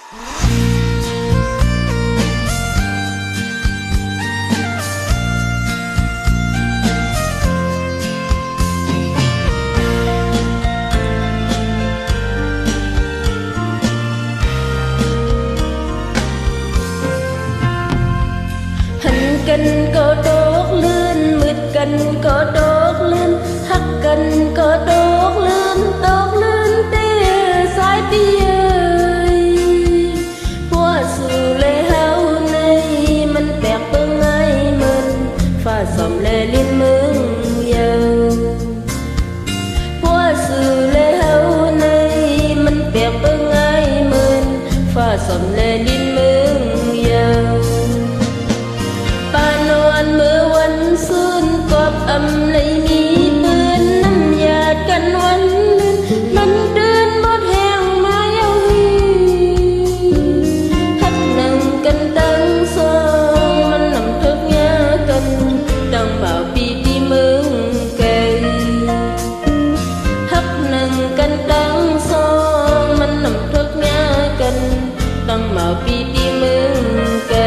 Cần có đốt lươn mượt cần có đốt lươn hắc cần có đốt lươn tia sai ơi hoa sự lê hao này mình bẹt bưng ai mình pha sầm lê liên mương yêu hoa sự lê hao này mình bẹt bưng ai mình pha sầm lê liên mương yêu mưaวันซุนกอบอำเลยมีปืนน้ำยากันวันลื่นมันเดินบดแห้งมาเยาวีฮักนั่งกันตั้งสองมันนำทุกยากันตั้งเป่าปีที่เมืองไกลฮักนั่งกันตั้งสองมันนำทุกยากันตั้งเป่าปีที่เมืองไกล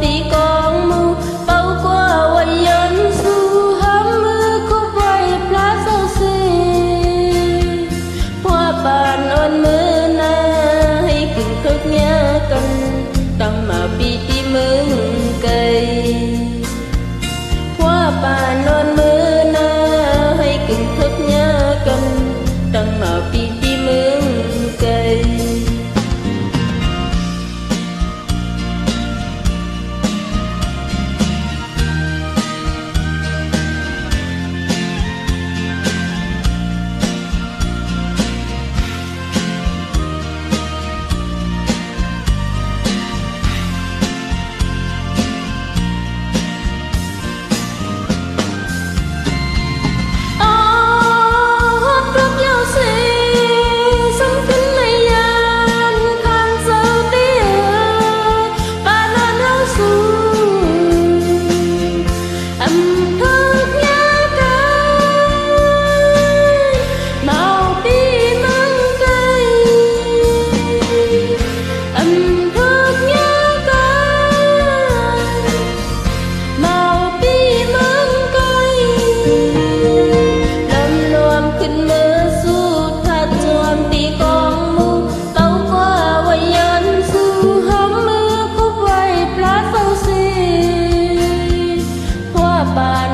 ตีกองมูเป่ากว่าวันยันสู้ห้ามมือคุบไว้พลาเศร้าเสียหัวปานอ่อนมือหน้าให้กึ่งทึกเนี้ยกันตั้งมาปีที่เมืองไกลหัวปานอ่อนมือหน้าให้กึ่งทึกเนี้ยกันตั้งมาปีที่เมืองไกลบาน